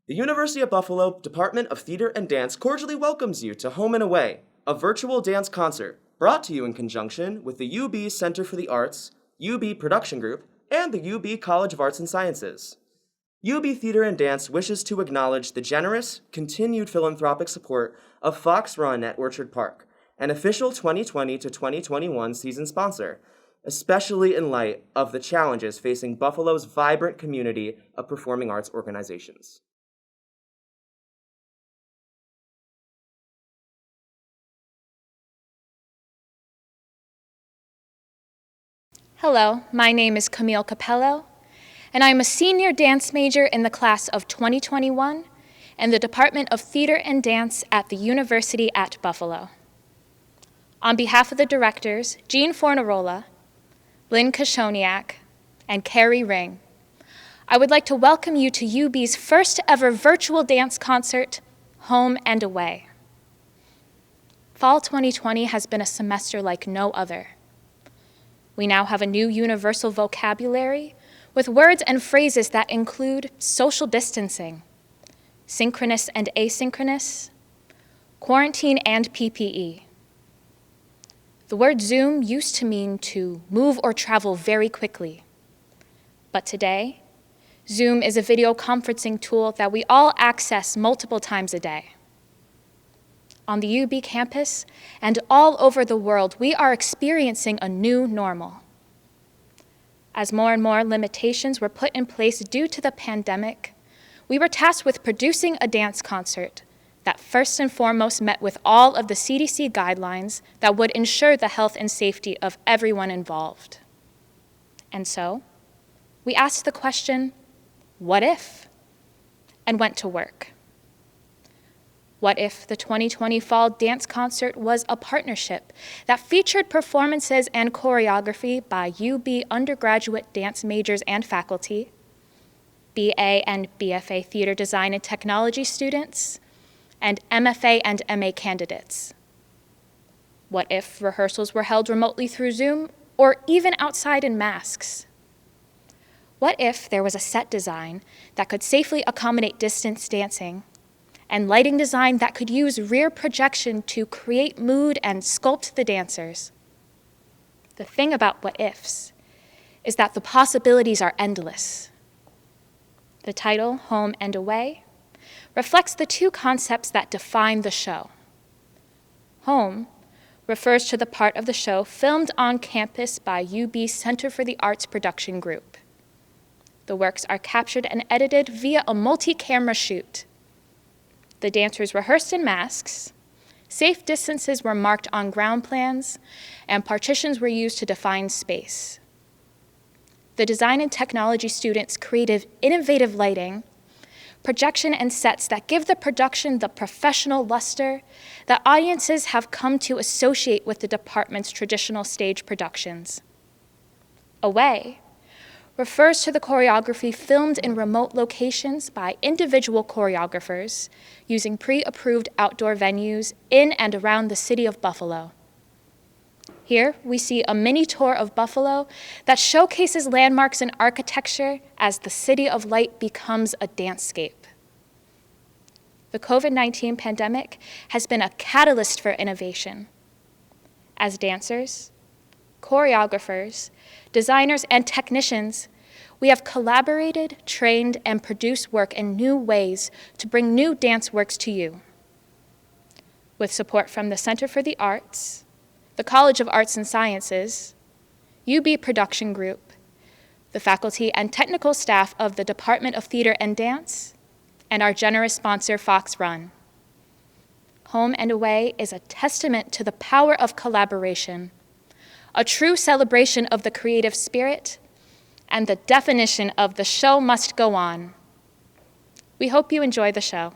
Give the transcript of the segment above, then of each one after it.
The University of Buffalo Department of Theater and Dance cordially welcomes you to Home and Away, a virtual dance concert brought to you in conjunction with the UB Center for the Arts, UB Production Group, and the UB College of Arts and Sciences. UB Theater and Dance wishes to acknowledge the generous, continued philanthropic support of Fox Run at Orchard Park, an official 2020 to 2021 season sponsor, especially in light of the challenges facing Buffalo's vibrant community of performing arts organizations. Hello, my name is Camille Capello, and I'm a senior dance major in the class of 2021 in the Department of Theater and Dance at the University at Buffalo. On behalf of the directors, Jean Fornarola, Lynne Koscielniak, and Carrie Ring, I would like to welcome you to UB's first ever virtual dance concert, Home and Away. Fall 2020 has been a semester like no other. We now have a new universal vocabulary with words and phrases that include social distancing, synchronous and asynchronous, quarantine and PPE. The word Zoom used to mean to move or travel very quickly. But today, Zoom is a video conferencing tool that we all access multiple times a day. On the UB campus and all over the world, we are experiencing a new normal. As more and more limitations were put in place due to the pandemic, we were tasked with producing a dance concert that first and foremost met with all of the CDC guidelines that would ensure the health and safety of everyone involved. And so, we asked the question, what if? And went to work. What if the 2020 Fall Dance Concert was a partnership that featured performances and choreography by UB undergraduate dance majors and faculty, BA and BFA Theater Design and Technology students, and MFA and MA candidates? What if rehearsals were held remotely through Zoom or even outside in masks? What if there was a set design that could safely accommodate distance dancing, and lighting design that could use rear projection to create mood and sculpt the dancers? The thing about what ifs is that the possibilities are endless. The title, Home and Away, reflects the two concepts that define the show. Home refers to the part of the show filmed on campus by UB Center for the Arts Production Group. The works are captured and edited via a multi-camera shoot. The dancers rehearsed in masks, safe distances were marked on ground plans, and partitions were used to define space. The design and technology students created innovative lighting, projection, and sets that give the production the professional luster that audiences have come to associate with the department's traditional stage productions. Away refers to the choreography filmed in remote locations by individual choreographers using pre-approved outdoor venues in and around the city of Buffalo. Here, we see a mini tour of Buffalo that showcases landmarks and architecture as the City of Light becomes a dancescape. The COVID-19 pandemic has been a catalyst for innovation. As dancers, choreographers, designers, and technicians, we have collaborated, trained, and produced work in new ways to bring new dance works to you. With support from the Center for the Arts, the College of Arts and Sciences, UB Production Group, the faculty and technical staff of the Department of Theater and Dance, and our generous sponsor, Fox Run. Home and Away is a testament to the power of collaboration, a true celebration of the creative spirit, and the definition of the show must go on. We hope you enjoy the show.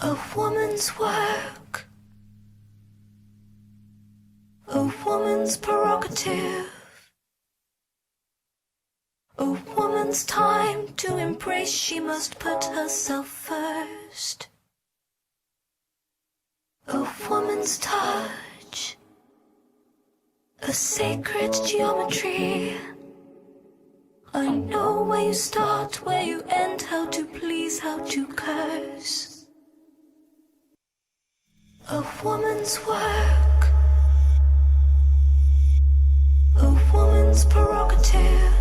A woman's work, a woman's prerogative, a woman's time to embrace. She must put herself first. A woman's touch, a sacred geometry. I know where you start, where you end, how to please, how to curse. A woman's work, a woman's prerogative,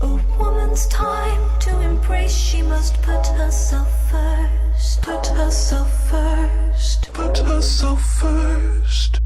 a woman's time to embrace. She must put herself first, put herself first, put herself first.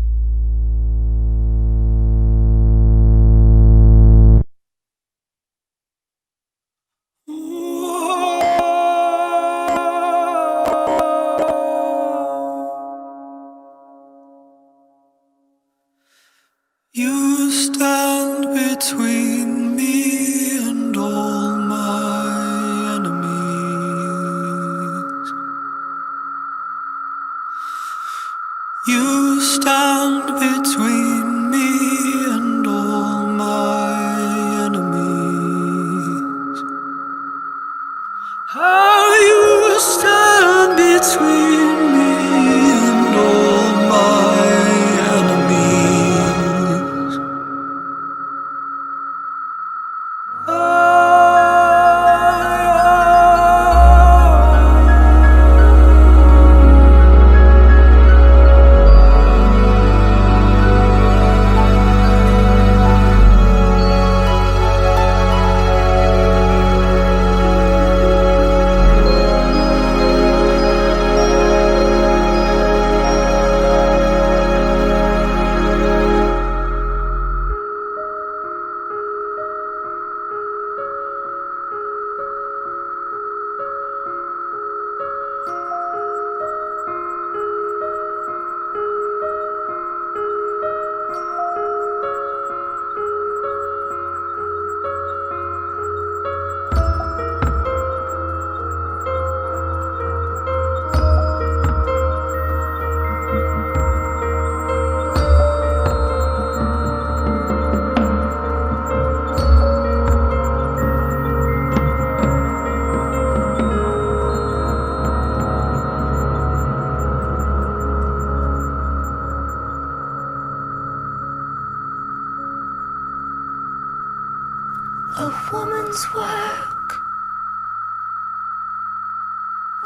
You stand between me and all my enemies. You stand between me and all my enemies. How you stand between me and all my enemies. A woman's work,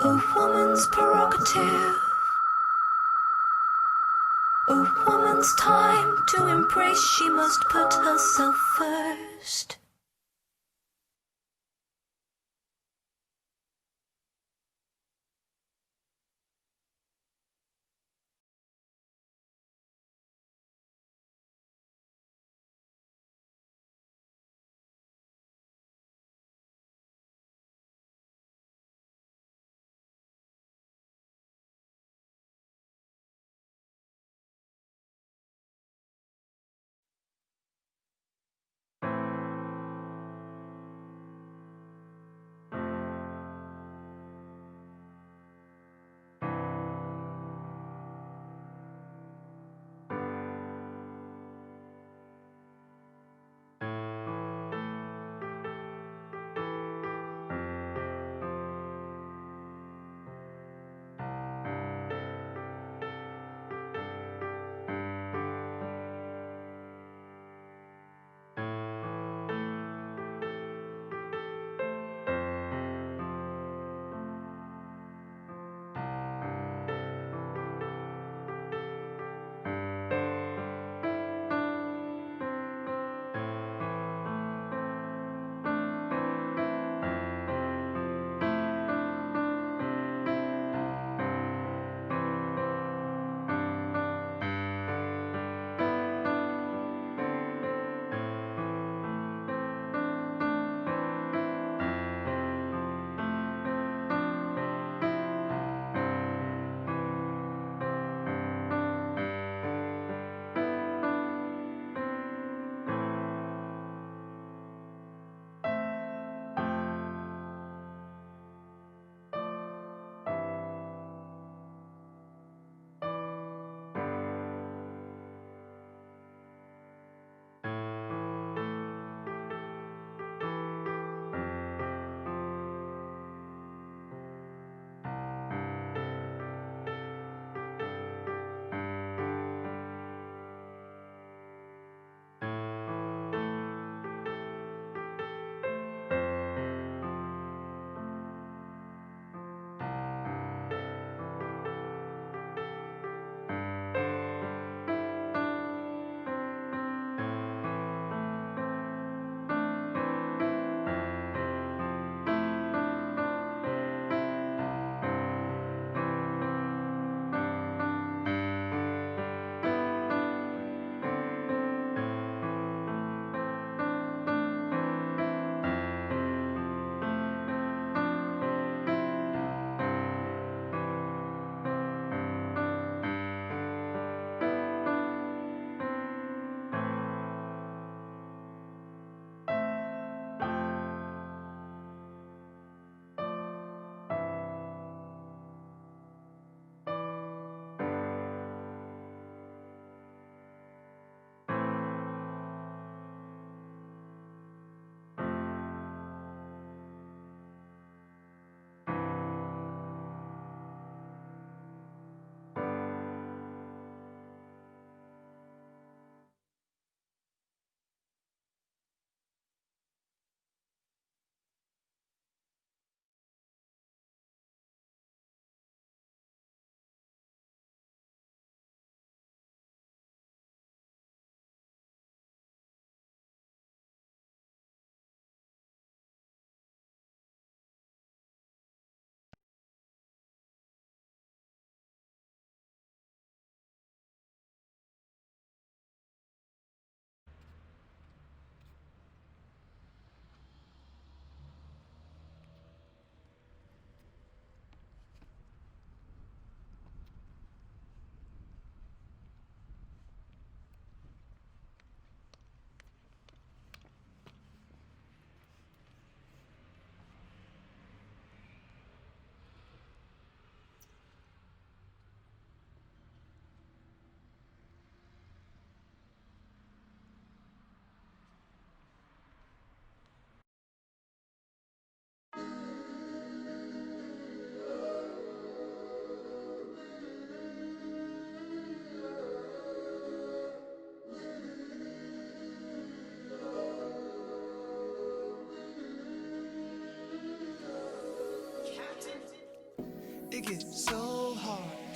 a woman's prerogative, a woman's time to embrace. She must put herself first.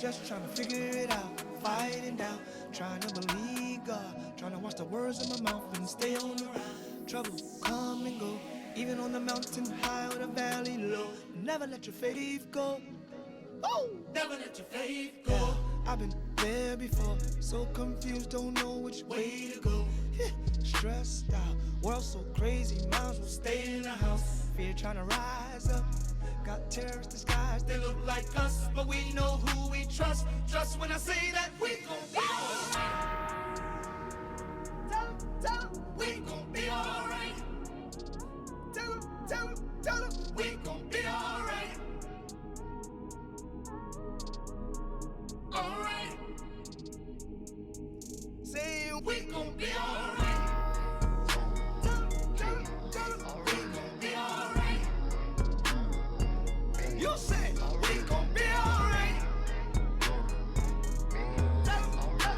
just trying to figure it out, fighting down, trying to believe God, trying to watch the words in my mouth and stay on the ride. Trouble come and go, even on the mountain high or the valley low. Never let your faith go. Oh, never let your faith go. Yeah, I've been there before, so confused, don't know which way to go. Stressed out, world so crazy, might as well stay in the house. Fear trying to rise up, got terrorists disguised, they look like us, but we know who we trust. Trust when I say that we gon' be alright. Tell 'em, we gon' be alright. Tell 'em, we gon' be alright. Alright. Say we gon' be alright. Tell 'em, we gon' be alright. You say we gon' be alright. Tell 'em,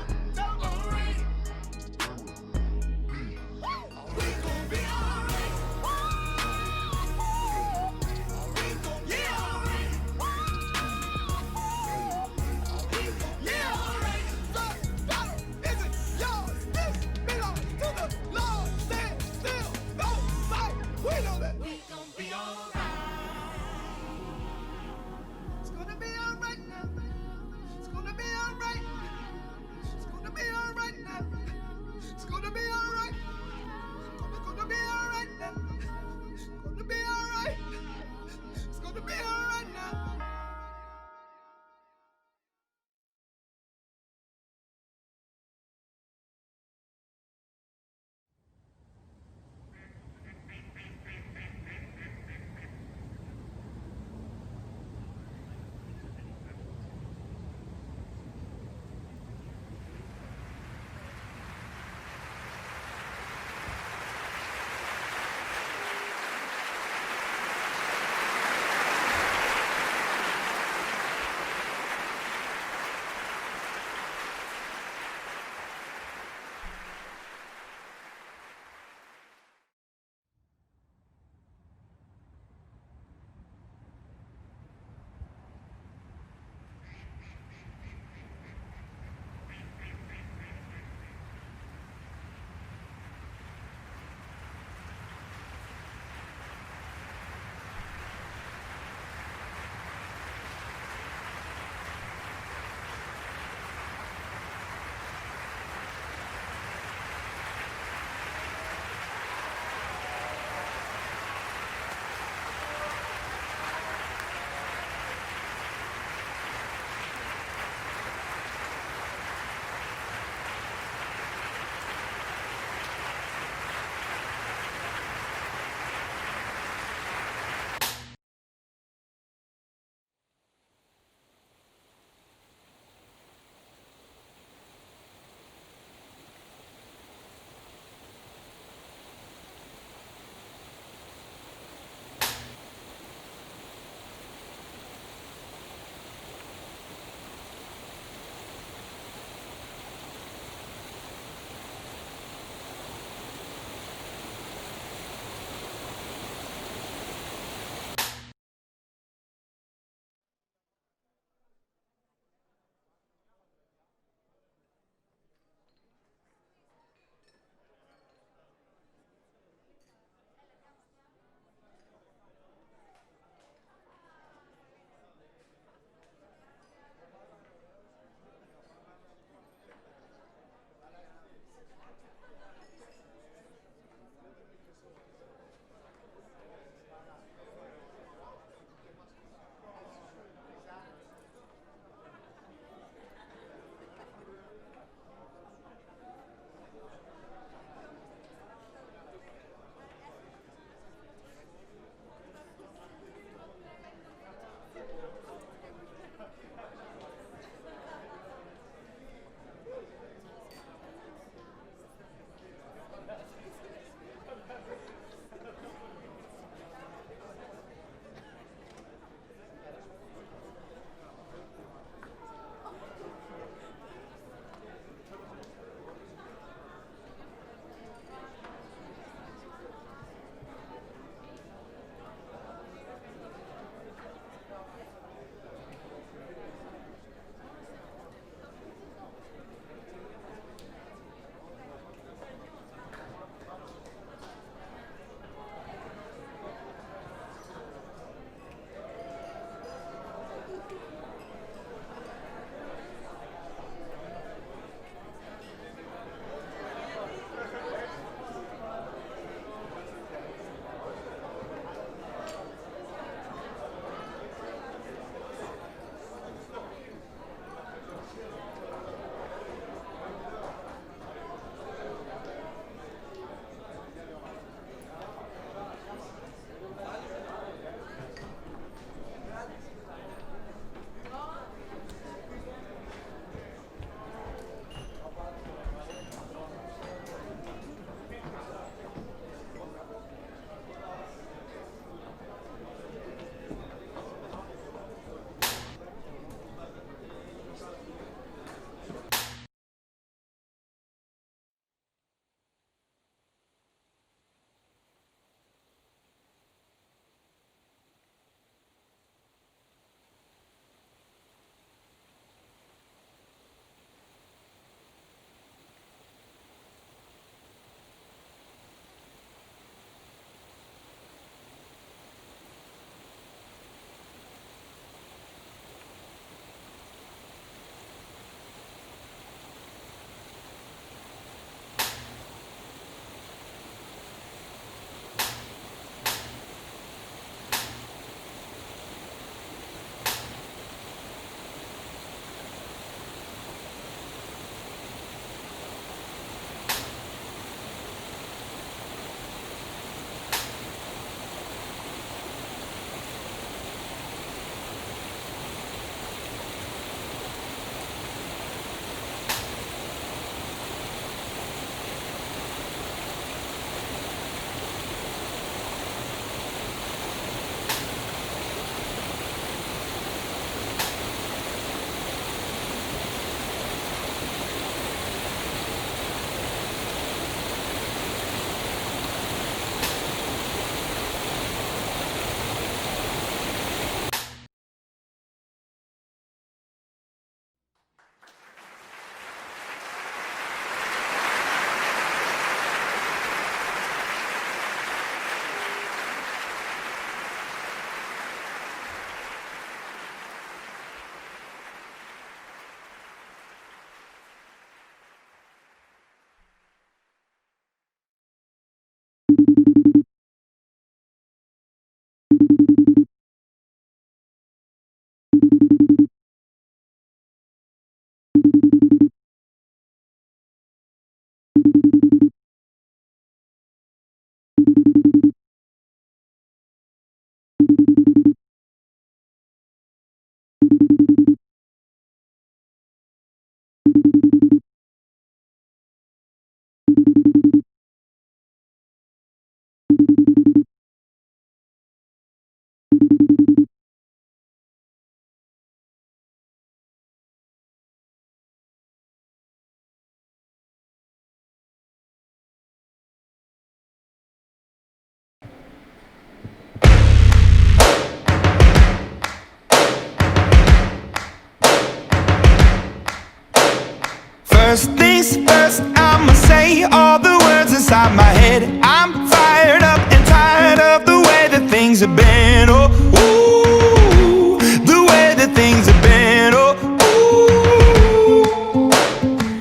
I'm fired up and tired of the way that things have been. Oh, ooh, the way that things have been. Oh, ooh.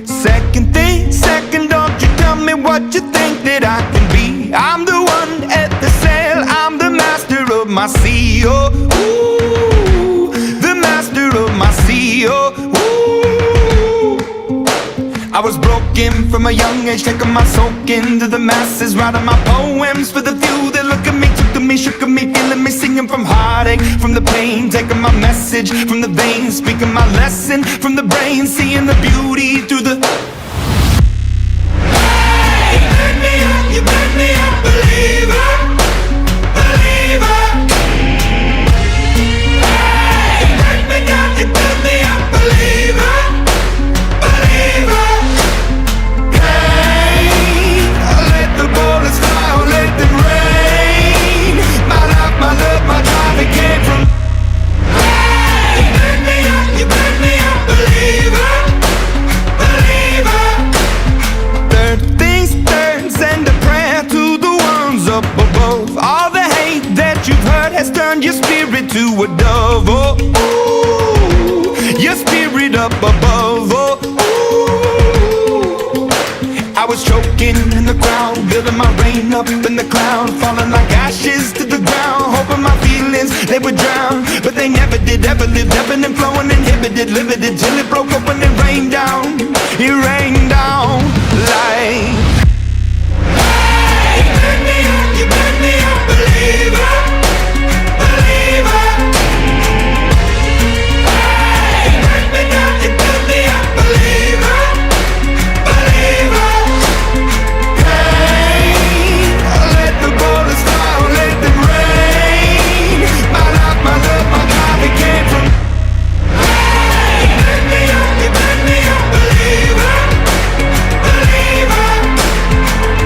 Second, don't you tell me what you think that I can be. I'm the one at the sail, I'm the master of my sea. Oh, ooh, the master of my sea. Oh, ooh. I was broken from a young age, taking my soak into the masses, writing my poems for the few that look at me, took to me, shook at me, feeling me, singing from heartache, from the pain, taking my message from the veins, speaking my lesson from the brain, seeing the beauty through the. Hey, you made me a believer, believer. Hey, you made me down, you made me a believer, believer. Let the bullets fly, or let them rain. My life, my love, my drive, it came from. Hey, you made me a believer, believer. Third things send a prayer to the ones up above. All the hate that you've heard has turned your spirit to a dove. Oh, ooh, your spirit up above. Oh, ooh. I was choking in the crowd, building my rain up in the cloud, falling like ashes to the ground, hoping my feelings they would drown, but they never did. Ever lived, ebbing and flowing, inhibited, limited, till it broke open and rained down. It rained down like. Hey, you made me a believer, believer. Hey, you made me down, you made me a believer, believer. Let the bullets fly, or let them rain. My life, my love, my drive, it came from. Hey, you made me a believer, believer.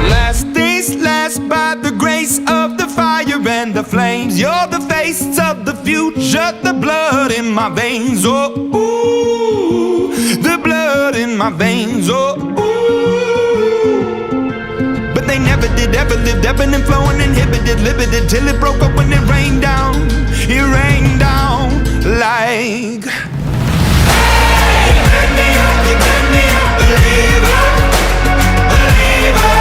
Last things last, by the grace of the fire and the flames. You're the face of the future, the blood in my veins. Oh, ooh, the blood in my veins. Oh, ooh. But they never did, ever lived, ebbing and flowing, inhibited, limited, till it broke up when it rained down. It rained down like. Hey, you made me a believer, believer.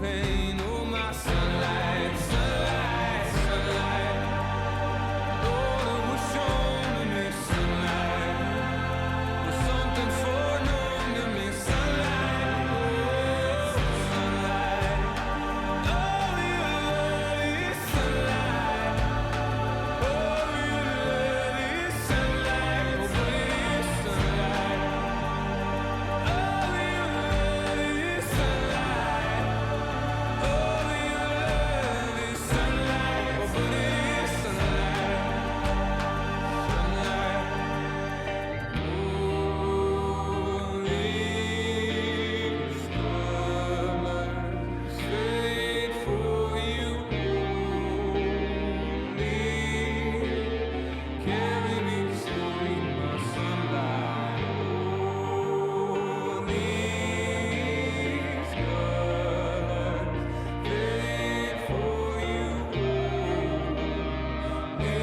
pain. Oh, my sunlight, sunlight, sunlight. Lord, it was shown to me, sunlight. Was something foreknown to me, sunlight. Oh, sunlight. Oh, your love is sunlight. Oh, your love is sunlight. Oh, but it is sunlight. Oh, your love is sunlight. Oh, your love is sunlight. Oh, but it is sunlight. Sunlight. Oh, these colors fade for you only. Carry me slowly, my sunlight. Oh, these colors fade for you only.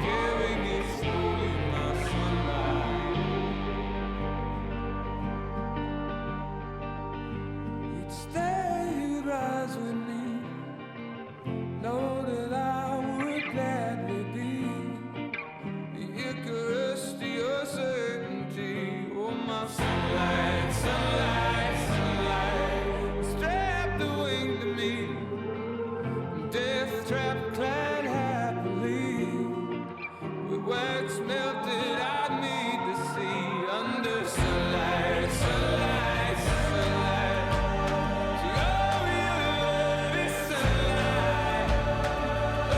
Carry me slowly, my sunlight. Each day you rise with me. Know that I would gladly be the Icarus to your certainty. Oh, my sunlight, sunlight, sunlight. Strap the wing to me. Death trap clad happily. With wax melted, I'd need to see under sunlight, sunlight, sunlight. See, oh, your love is sunlight. Oh,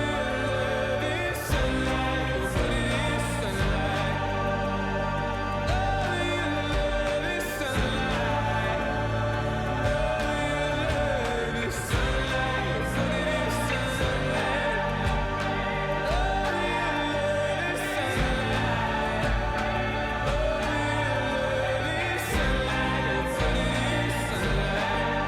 your love is sunlight. Oh, but it is sunlight. Oh, your love is sunlight. Oh, your love is sunlight. But it is sunlight. Oh, your love is sunlight. Oh, your love is sunlight. But it is sunlight.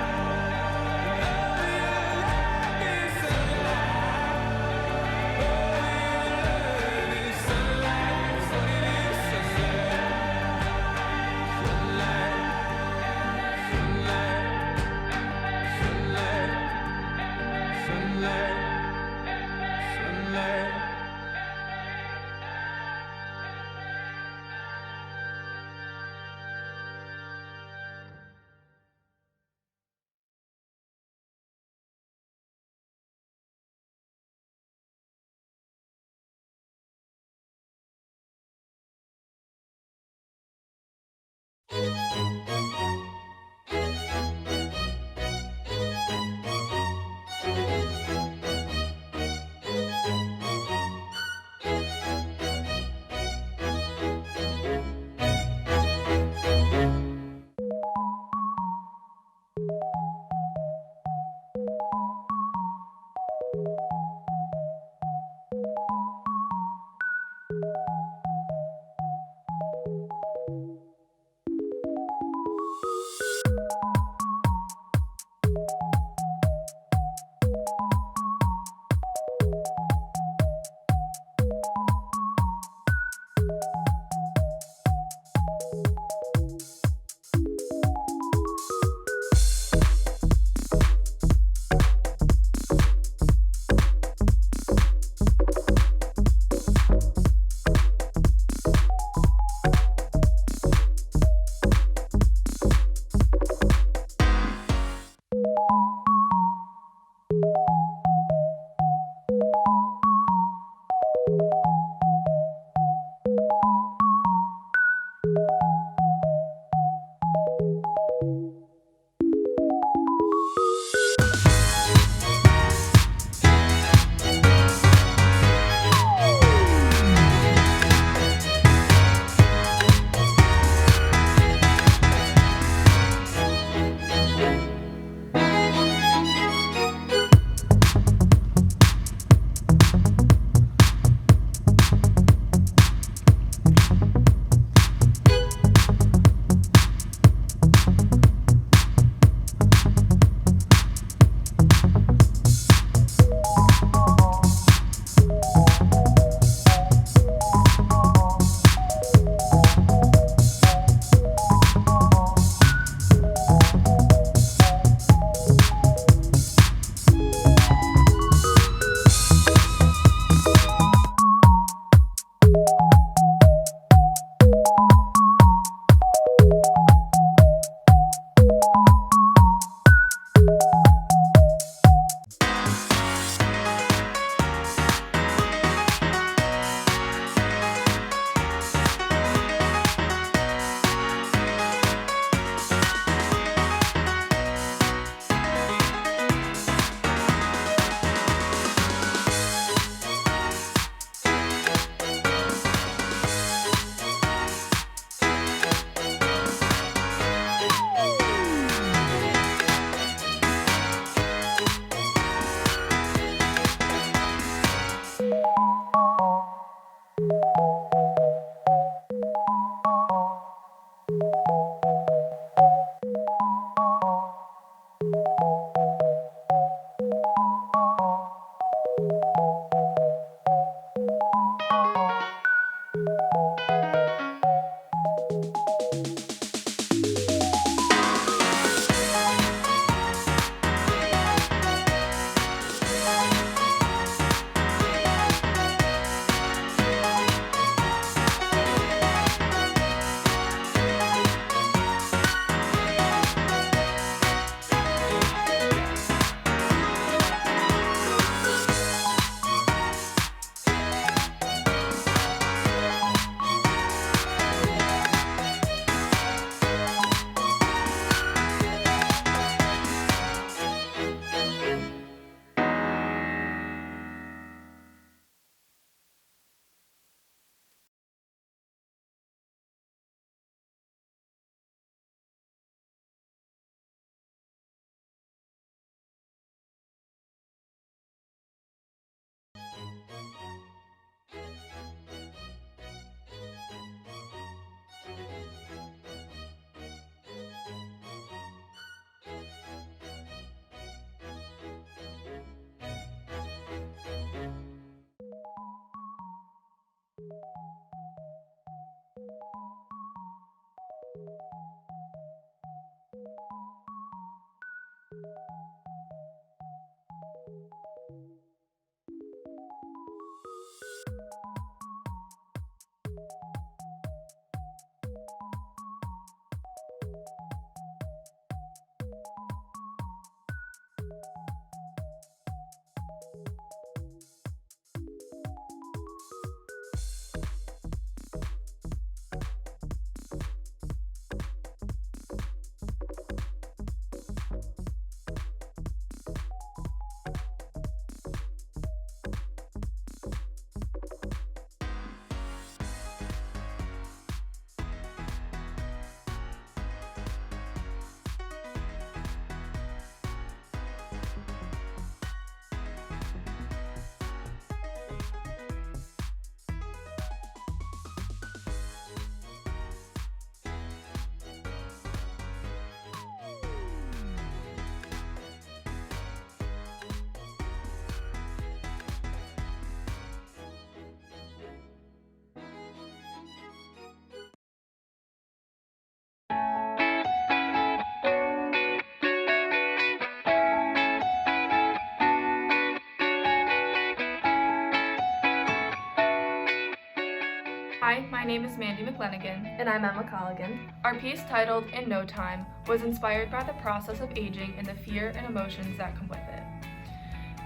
Hi, my name is Mandy McLennigan. And I'm Emma Colligan. Our piece titled In No Time was inspired by the process of aging and the fear and emotions that come with it.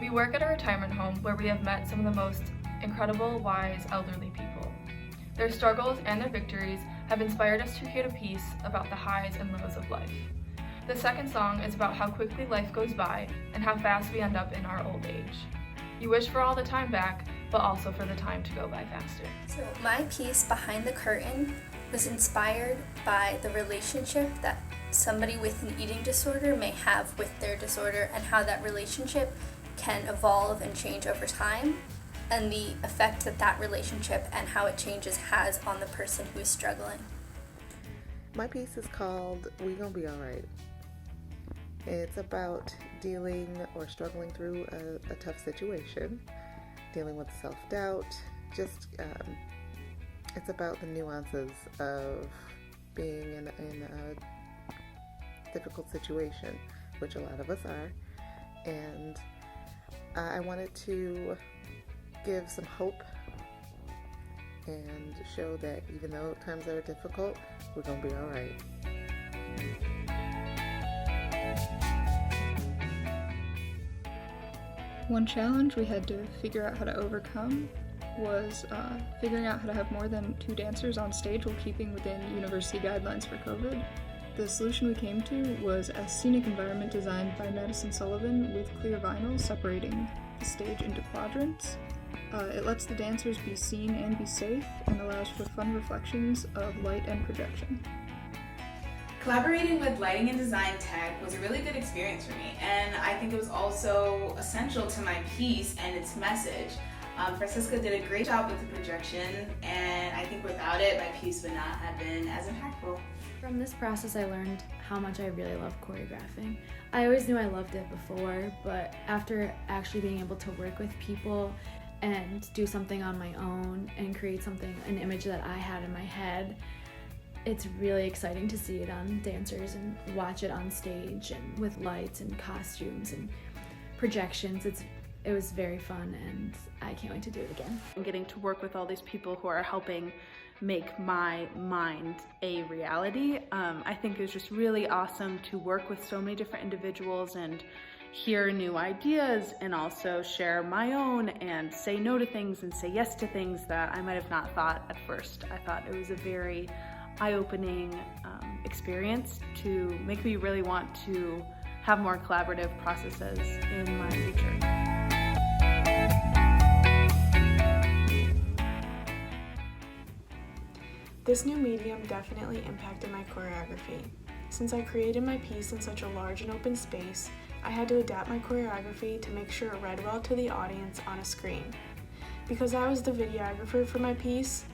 We work at a retirement home where we have met some of the most incredible, wise, elderly people. Their struggles and their victories have inspired us to create a piece about the highs and lows of life. The second song is about how quickly life goes by and how fast we end up in our old age. You wish for all the time back, but also for the time to go by faster. So my piece, Behind the Curtain, was inspired by the relationship that somebody with an eating disorder may have with their disorder and how that relationship can evolve and change over time, and the effect that that relationship and how it changes has on the person who is struggling. My piece is called We Gonna Be Alright. It's about dealing or struggling through a tough situation, dealing with self-doubt, it's about the nuances of being in a difficult situation, which a lot of us are, and I wanted to give some hope and show that even though times are difficult, we're gonna be alright. One challenge we had to figure out how to overcome was figuring out how to have more than 2 dancers on stage while keeping within university guidelines for COVID. The solution we came to was a scenic environment designed by Madison Sullivan with clear vinyl separating the stage into quadrants. It lets the dancers be seen and be safe and allows for fun reflections of light and projection. Collaborating with lighting and design tech was a really good experience for me, and I think it was also essential to my piece and its message. Francisca did a great job with the projection, and I think without it, my piece would not have been as impactful. From this process, I learned how much I really love choreographing. I always knew I loved it before, but after actually being able to work with people and do something on my own and create an image that I had in my head, it's really exciting to see it on dancers and watch it on stage and with lights and costumes and projections. It was very fun, and I can't wait to do it again. And getting to work with all these people who are helping make my mind a reality. I think it was just really awesome to work with so many different individuals and hear new ideas and also share my own and say no to things and say yes to things that I might have not thought at first. I thought it was a very eye-opening experience to make me really want to have more collaborative processes in my future. This new medium definitely impacted my choreography. Since I created my piece in such a large and open space, I had to adapt my choreography to make sure it read well to the audience on a screen. Because I was the videographer for my piece,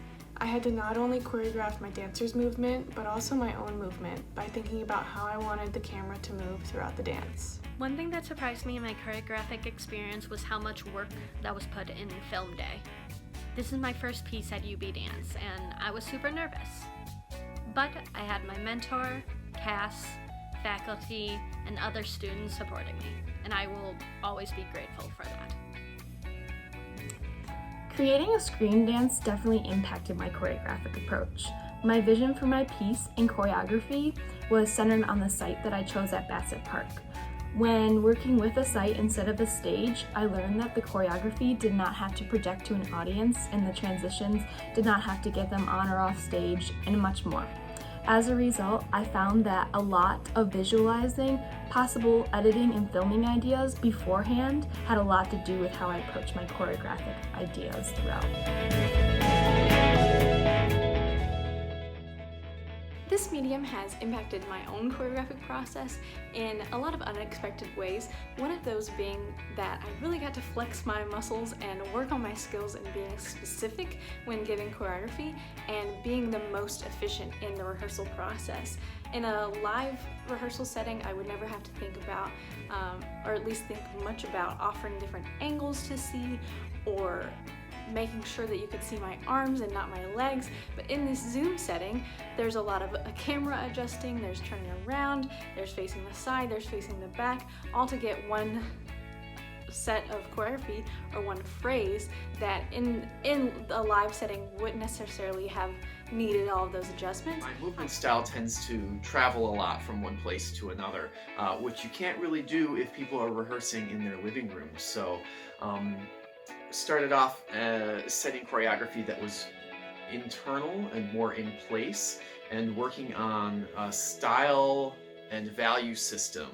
I had to not only choreograph my dancers' movement, but also my own movement by thinking about how I wanted the camera to move throughout the dance. One thing that surprised me in my choreographic experience was how much work that was put in film day. This is my first piece at UB Dance, and I was super nervous. But I had my mentor, Cass, faculty, and other students supporting me, and I will always be grateful for that. Creating a screen dance definitely impacted my choreographic approach. My vision for my piece and choreography was centered on the site that I chose at Bassett Park. When working with a site instead of a stage, I learned that the choreography did not have to project to an audience, and the transitions did not have to get them on or off stage, and much more. As a result, I found that a lot of visualizing possible editing and filming ideas beforehand had a lot to do with how I approach my choreographic ideas throughout. This medium has impacted my own choreographic process in a lot of unexpected ways. One of those being that I really got to flex my muscles and work on my skills in being specific when giving choreography and being the most efficient in the rehearsal process. In a live rehearsal setting, I would never have to think about, or at least think much about, offering different angles to see or making sure that you could see my arms and not my legs. But in this Zoom setting, there's a lot of camera adjusting, there's turning around, there's facing the side, there's facing the back, all to get one set of choreography or one phrase that in a live setting wouldn't necessarily have needed all of those adjustments. My movement style tends to travel a lot from one place to another, which you can't really do if people are rehearsing in their living rooms. So started off setting choreography that was internal and more in place, and working on a style and value system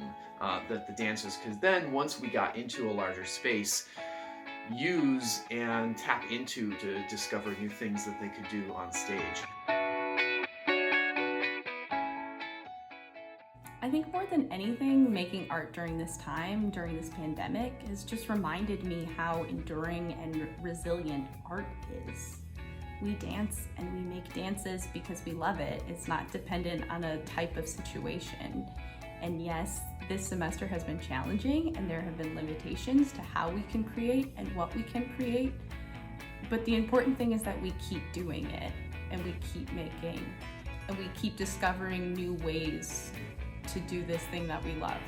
that the dancers, because then once we got into a larger space, use and tap into to discover new things that they could do on stage. I think more than anything, making art during this time, during this pandemic, has just reminded me how enduring and resilient art is. We dance and we make dances because we love it. It's not dependent on a type of situation. And yes, this semester has been challenging and there have been limitations to how we can create and what we can create. But the important thing is that we keep doing it and we keep making and we keep discovering new ways to do this thing that we love.